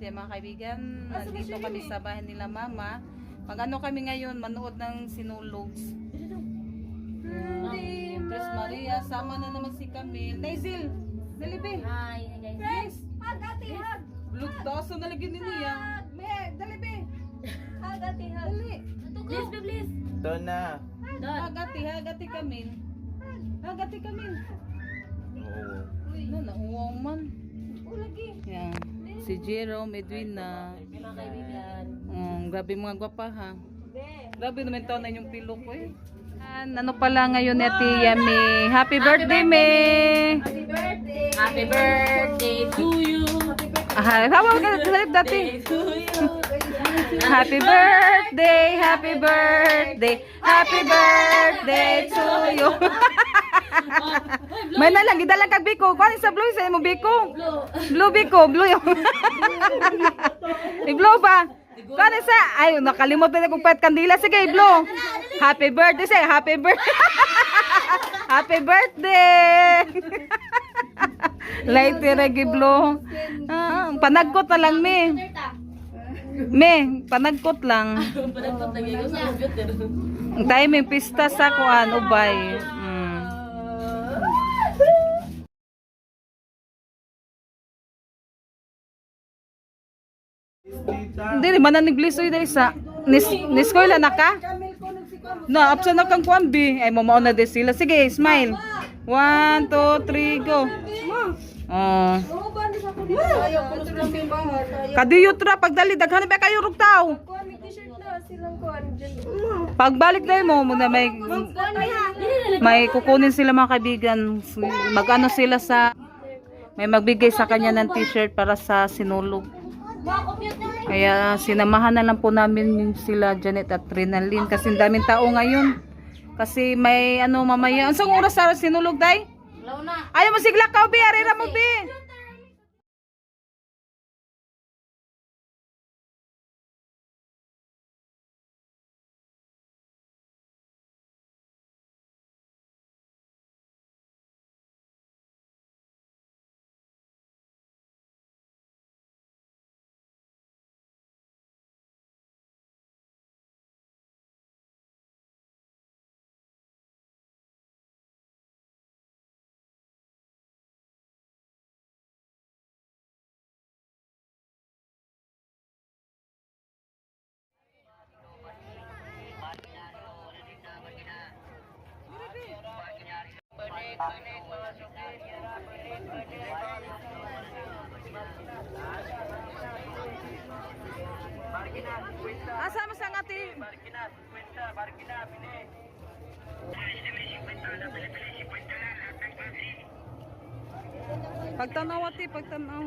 birthday mga kaibigan. Nandito kami sa bahay nila mama. Mag-ano kami ngayon, manood ng Sinulogs. Tres Maria, sama na naman si Camille. Naizil, dalibi. Hi guys. Hag. Lugtaso na lagi niya. Me, dalibi. Hag. Dali. Please, please. Ito na. Hagati Camille. Hagati Camille. Oo. Nauwang man. Lagi. Yan. Si Jerome, Edwina. Mga kaibigan. Grabe mga gwapa ha. Grabe naman taon na yung pilo ko eh. Ano pala ngayon ni Ate Yami? Happy birthday, Me! Happy birthday. Happy birthday to you. Hawa ka na dati. To you. Happy birthday, happy birthday, happy birthday to you. May nalang, gidalang kag biko. Kuha sa blue, sa mo biko. Blue biko, blue yung. I-blow ba? Kuha sa, ay, nakalimutan na kung pahit kandila. Sige, i-blow. Happy birthday, say, happy birthday. Happy birthday. Light regi blow. Panagkot na lang, Me. Me, panagkot lang. Panagpot lagi ko sa computer. Ang tayo may pista sa kuan, ubay. Hindi, mana niglisoy dahil sa niskoy na ka? Na, absent na kang kuan, B. Ay, mamaon na din sila. Sige, smile. 1, 2, 3, go. Oh. Kadiyot ra pagdali daghan ba kayo rugtaw. Kuha may t-shirt na silang kuha dyan. Pagbalik dai mo muna may kukunin sila mga kaibigan. Mag-ano sila sa may magbigay sa kanya ng t-shirt para sa Sinulog. Kaya sinamahan na lang po namin sila Janet at Rinalyn kasi daming tao ngayon. Kasi may ano mamaya. Unsang oras sa Sinulog dai? Ayaw mo sigla ka bi, arira mo bi. Asa mo sa ngati? Pagtanaw ati, pagtanaw.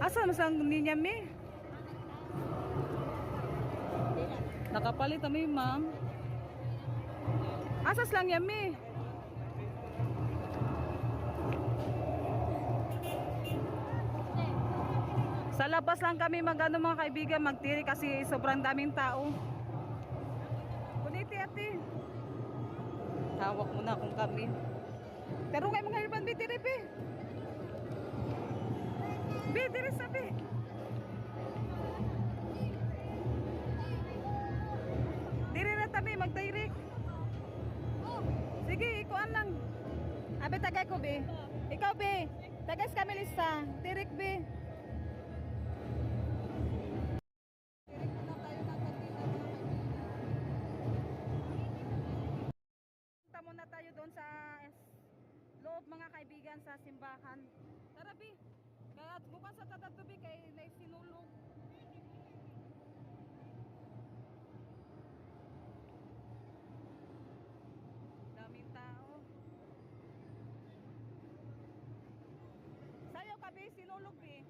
Asa mo sa niya, Me? Nakapalit kami, ma'am. Asas lang yan, Me. Sa labas lang kami magano mga kaibigan, magtiri kasi sobrang daming tao. Kuniti ate. Hawak mo na kung kami. Pero ngayon mga hirban, bitiri, Be. Be, diri sabi. Diri na tabi, mag-direct. Sige, ikuan lang. Abe, tagay ko, Be. Ikaw, Be. Tagay sa kami lista. Direct, Be. Punta muna tayo doon sa loob mga kaibigan sa simbahan. Tara, Be. Kaya bukas sa tatatubi kay Sinulog. Daming tao. Sayo ka, Be, Sinulog, Be.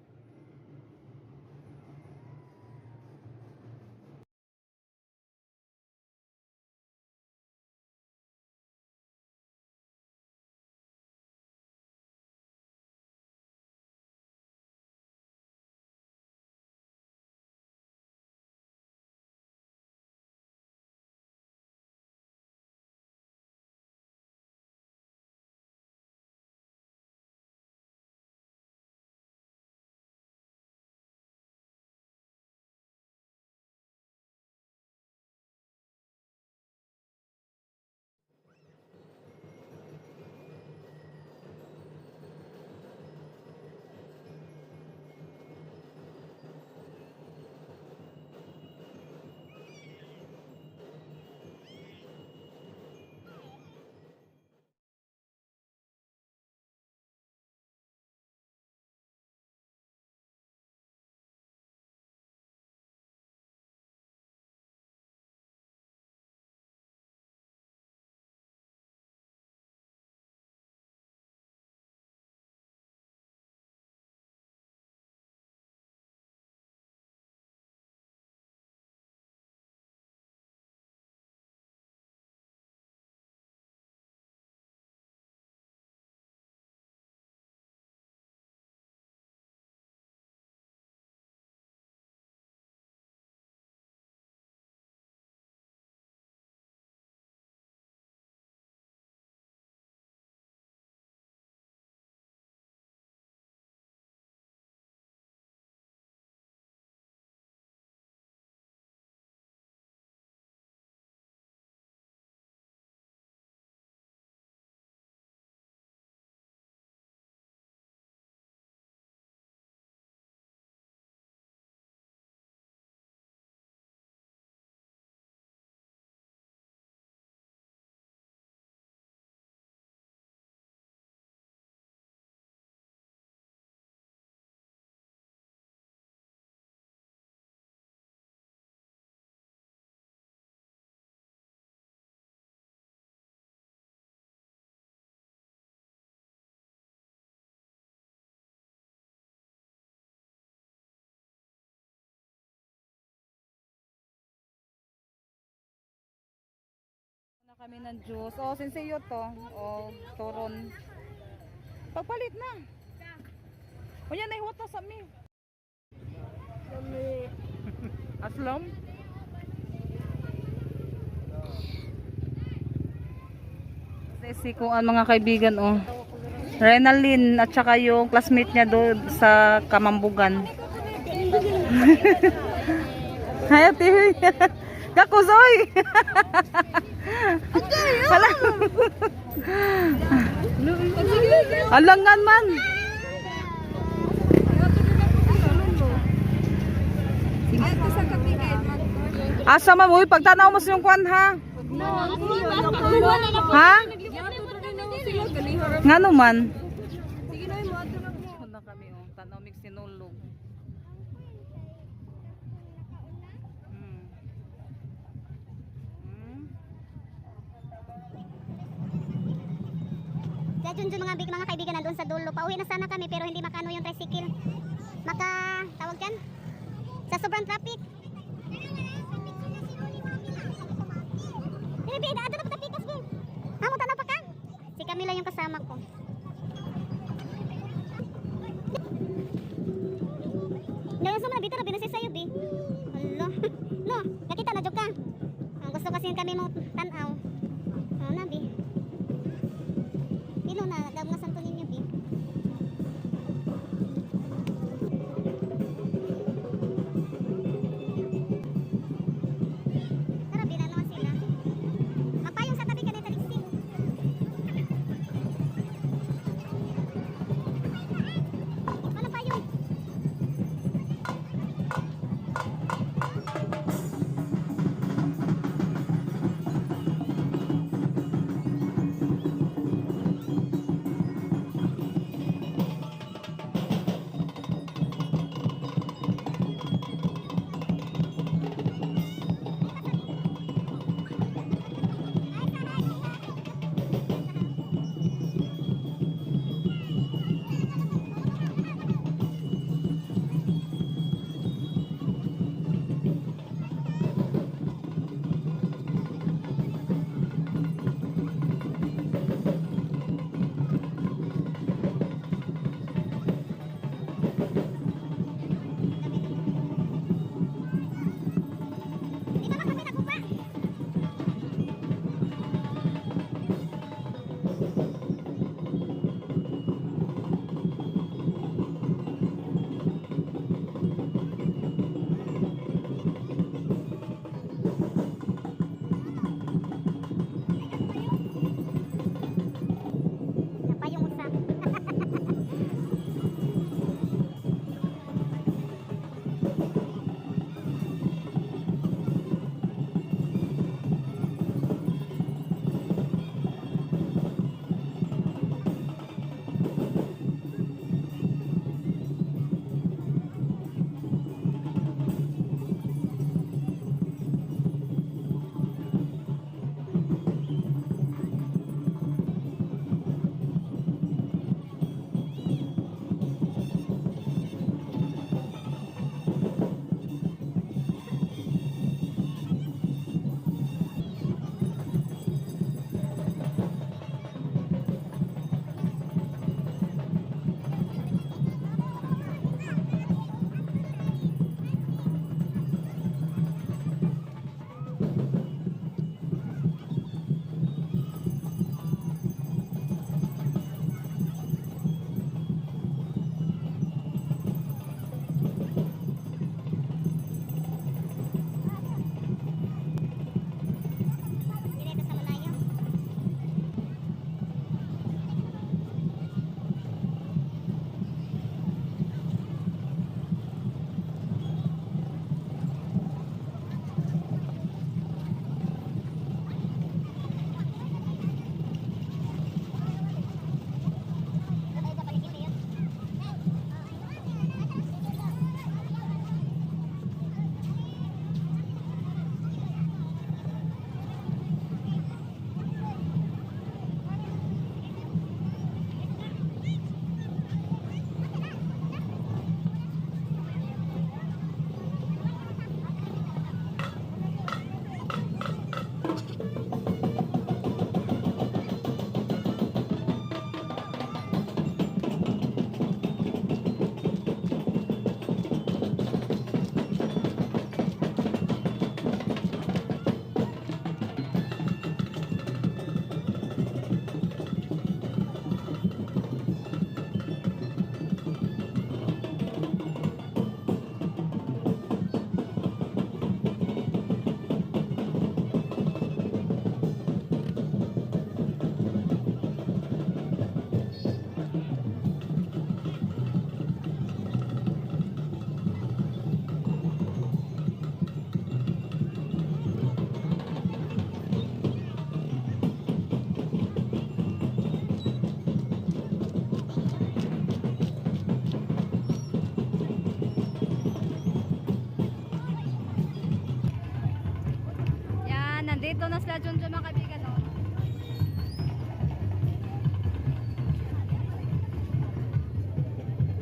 Kami ng juice. Oh, sinsiyo to. Oh, turon. Pagpalit na. O yan ay huwata sa mi. Aslam. Si kung ang mga kaibigan oh. Renalyn at saka yung classmate niya doon sa Kamambugan. Hay TV. Kakusoy. Hala. Alangan man. Asa man mo pagtanaw mo sa yung kwan ha? Ha? Ngano man? Punta kami oh, tanaw mig sinulog. Kaya Junjun mga kaibigan nandun sa dulo. Pauwi na sana kami pero hindi makano yung tricycle. Tawag dyan? Sa sobrang traffic. Hindi, ato na patapikas din. Hamutan na pa ka? Si Camila yung kasama ko. Ngayon sa mga dito na binasay sa'yo, Bi. Hala. No, nakita na, Jok ka. Gusto kasi kami mo tanaw. Ano na, Bi? Ilo na, dab nga santo ninyo, Bi. Tara, Bi, na naman sila. Magpayong sa tabi ka na talising.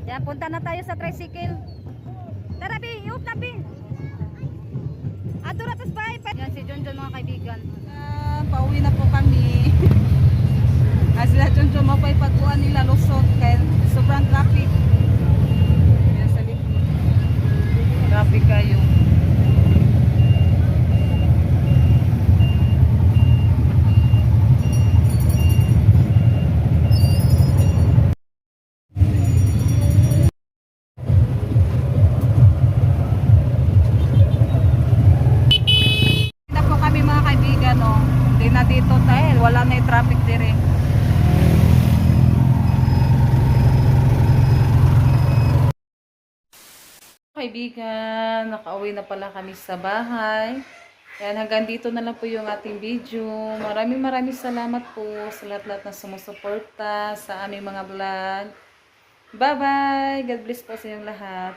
Yan, punta na tayo sa tricycle. Tara, Bi. Iup na, Bi. Ato na, tas bye. Yan, si John mga kaibigan. Pauwi na po kami. Kasi na Choncho mapay patuan nila lusot kaya sobrang traffic. Yan sa likod. Traffic kayo. Na po kami mga kaibigan, no. Hindi na dito dahil wala na yung traffic dire. Kaibigan, nakauwi na pala kami sa bahay. Yan, hanggang dito na lang po yung ating video. Maraming salamat po sa lahat-lahat na sumusuporta sa aming mga vlog. Bye-bye! God bless po sa inyong lahat.